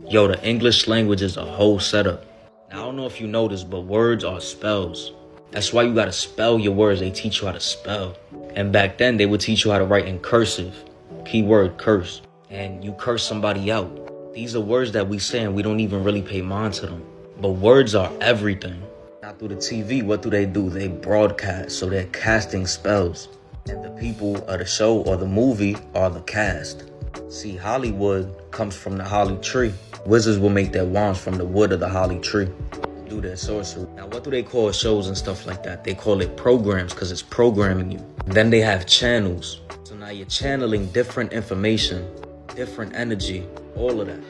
Yo, the English language is a whole setup. Now, I don't know if you know this, but words are spells. That's why you gotta spell your words. They teach you how to spell. And back then, they would teach you how to write in cursive. Keyword curse. And you curse somebody out. These are words that we say and we don't even really pay mind to them. But words are everything. Now through the TV, what do? They broadcast. So they're casting spells. And the people of the show or the movie are the cast. See, Hollywood comes from the holly tree. Wizards will make their wands from the wood of the holly tree. Do their sorcery. Now, what do they call shows and stuff like that? They call it programs because it's programming you. Then they have channels. So now you're channeling different information, different energy, all of that.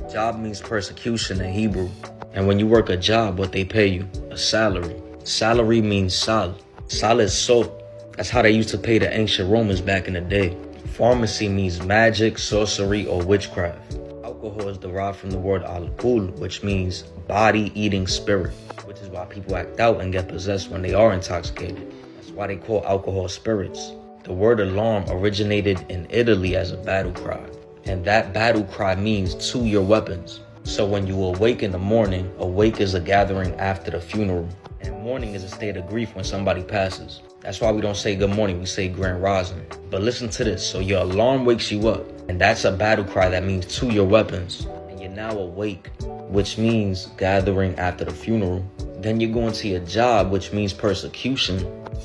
Job means persecution in Hebrew. And when you work a job, what they pay you? A salary. Salary means sal. Sal is salt. That's how they used to pay the ancient Romans back in the day. Pharmacy means magic, sorcery, or witchcraft. Alcohol is derived from the word alcohol, which means body-eating spirit, which is why people act out and get possessed when they are intoxicated. That's why they call alcohol spirits. The word alarm originated in Italy as a battle cry, and that battle cry means to your weapons. So when you awake in the morning, awake is a gathering after the funeral, and mourning is a state of grief when somebody passes. That's why we don't say good morning, we say grand rising. But listen to this, so your alarm wakes you up, and that's a battle cry that means to your weapons. And you're now awake, which means gathering after the funeral. Then you're going to your job, which means persecution,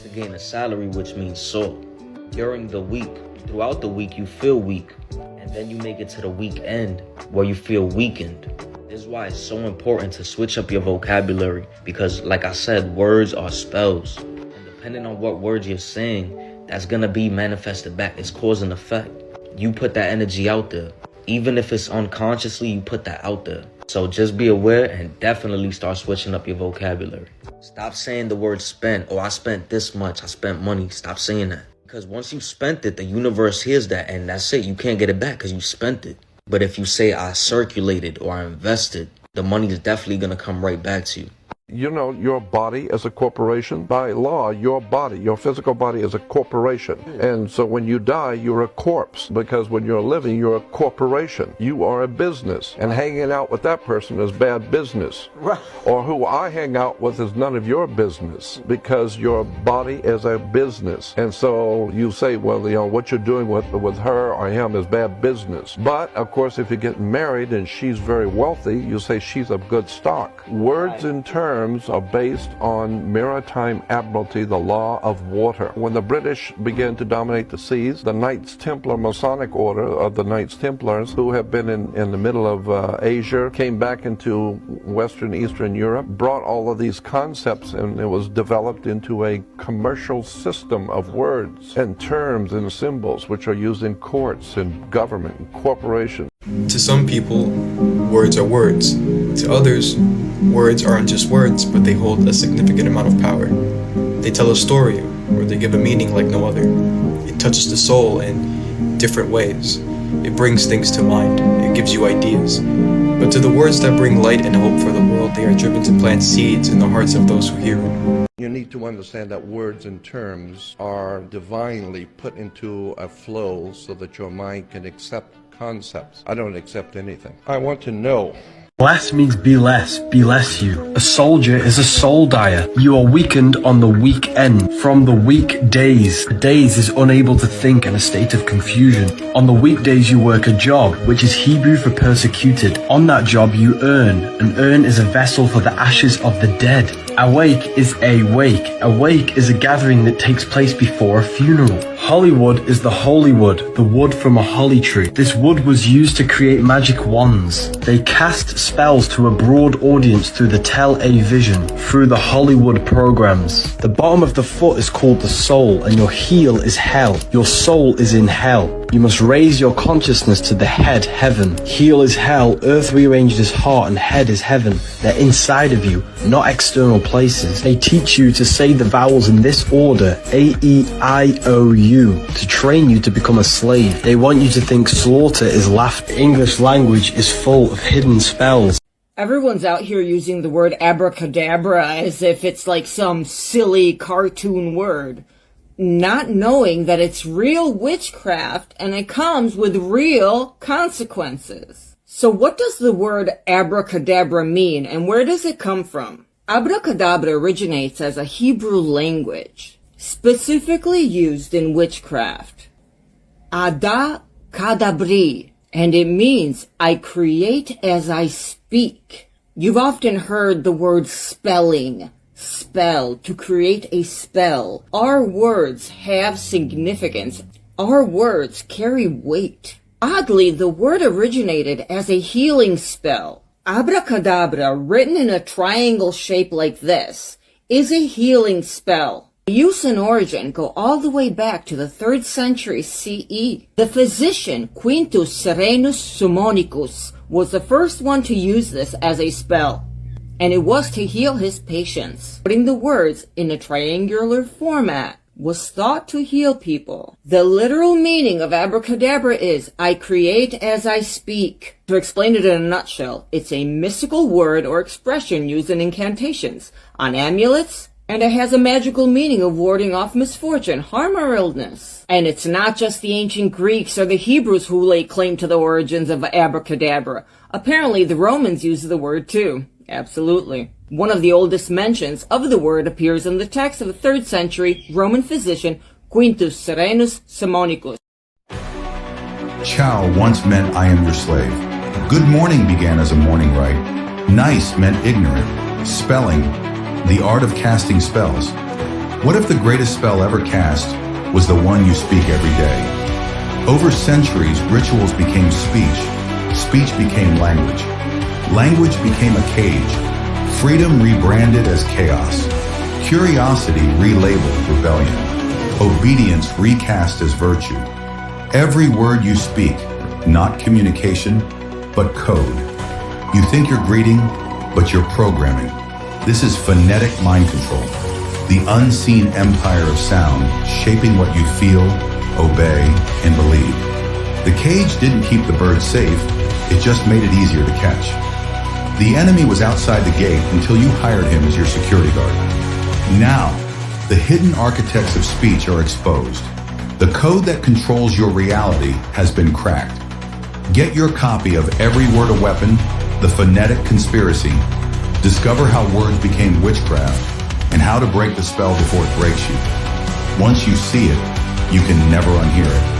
to gain a salary, which means salt. During the week, throughout the week, you feel weak, and then you make it to the weekend, where you feel weakened. This is why it's so important to switch up your vocabulary, because like I said, words are spells. Depending on what words you're saying, that's gonna be manifested back. It's cause and effect. You put that energy out there. Even if it's unconsciously, you put that out there. So just be aware and definitely start switching up your vocabulary. Stop saying the word spent. Oh, I spent this much. I spent money. Stop saying that. Because once you spent it, the universe hears that and that's it. You can't get it back because you spent it. But if you say I circulated or I invested, the money is definitely gonna come right back to you. You know, your body as a corporation, by law, your body, your physical body is a corporation. And so when you die, you're a corpse, because when you're living, you're a corporation. You are a business, and hanging out with that person is bad business. Right. Or who I hang out with is none of your business, because your body is a business. And so you say, well, you know, what you're doing with her or him is bad business. But, of course, if you get married and she's very wealthy, you say she's of good stock. Words in terms are based on maritime admiralty, the law of water. When the British began to dominate the seas, the Knights Templar Masonic order of the Knights Templars, who have been in the middle of Asia, came back into Western Eastern Europe, brought all of these concepts, and it was developed into a commercial system of words and terms and symbols which are used in courts and government and corporations. To some people, words are words. To others, words aren't just words, but they hold a significant amount of power. They tell a story, or they give a meaning like no other. It touches the soul in different ways. It brings things to mind. It gives you ideas. But to the words that bring light and hope for the world, they are driven to plant seeds in the hearts of those who hear them. You need to understand that words and terms are divinely put into a flow so that your mind can accept concepts. I don't accept anything. I want to know. Less means be less you. A soldier is a soul dyer. You are weakened on the weak end. From the weak days. Days is unable to think in a state of confusion. On the weekdays you work a job, which is Hebrew for persecuted. On that job you earn. An urn is a vessel for the ashes of the dead. Awake is a wake. A wake is a gathering that takes place before a funeral. Hollywood is the holy wood, the wood from a holly tree. This wood was used to create magic wands. They cast spells to a broad audience through the tele-vision, through the Hollywood programs. The bottom of the foot is called the soul, and your heel is hell. Your soul is in hell. You must raise your consciousness to the head, heaven. Heel is hell, earth rearranged as heart, and head is heaven. They're inside of you, not external places. They teach you to say the vowels in this order, A, E, I, O, U, to train you to become a slave. They want you to think slaughter is laughter. English language is full of hidden spells. Everyone's out here using the word abracadabra as if it's like some silly cartoon word, not knowing that it's real witchcraft and it comes with real consequences. So what does the word abracadabra mean, and where does it come from? Abracadabra originates as a Hebrew language, specifically used in witchcraft. Ada kadabri, and it means I create as I speak. You've often heard the word spelling, spell, to create a spell. Our words have significance. Our words carry weight. Oddly, the word originated as a healing spell. Abracadabra, written in a triangle shape like this, is a healing spell. The use and origin go all the way back to the 3rd century CE. The physician Quintus Serenus Summonicus was the first one to use this as a spell, and it was to heal his patients. Putting the words in a triangular format was thought to heal people. The literal meaning of abracadabra is, I create as I speak. To explain it in a nutshell, it's a mystical word or expression used in incantations, on amulets, and it has a magical meaning of warding off misfortune, harm, or illness. And it's not just the ancient Greeks or the Hebrews who lay claim to the origins of abracadabra. Apparently the Romans used the word too. Absolutely. One of the oldest mentions of the word appears in the text of the 3rd century Roman physician Quintus Serenus Summonicus. Ciao once meant I am your slave. Good morning began as a morning rite. Nice meant ignorant. Spelling, the art of casting spells. What if the greatest spell ever cast was the one you speak every day? Over centuries, rituals became speech. Speech became language. Language became a cage. Freedom rebranded as chaos. Curiosity relabeled rebellion. Obedience recast as virtue. Every word you speak, not communication, but code. You think you're greeting, but you're programming. This is phonetic mind control. The unseen empire of sound, shaping what you feel, obey, and believe. The cage didn't keep the birds safe, it just made it easier to catch. The enemy was outside the gate until you hired him as your security guard. Now, the hidden architects of speech are exposed. The code that controls your reality has been cracked. Get your copy of Every Word a Weapon, The Phonetic Conspiracy. Discover how words became witchcraft and how to break the spell before it breaks you. Once you see it, you can never unhear it.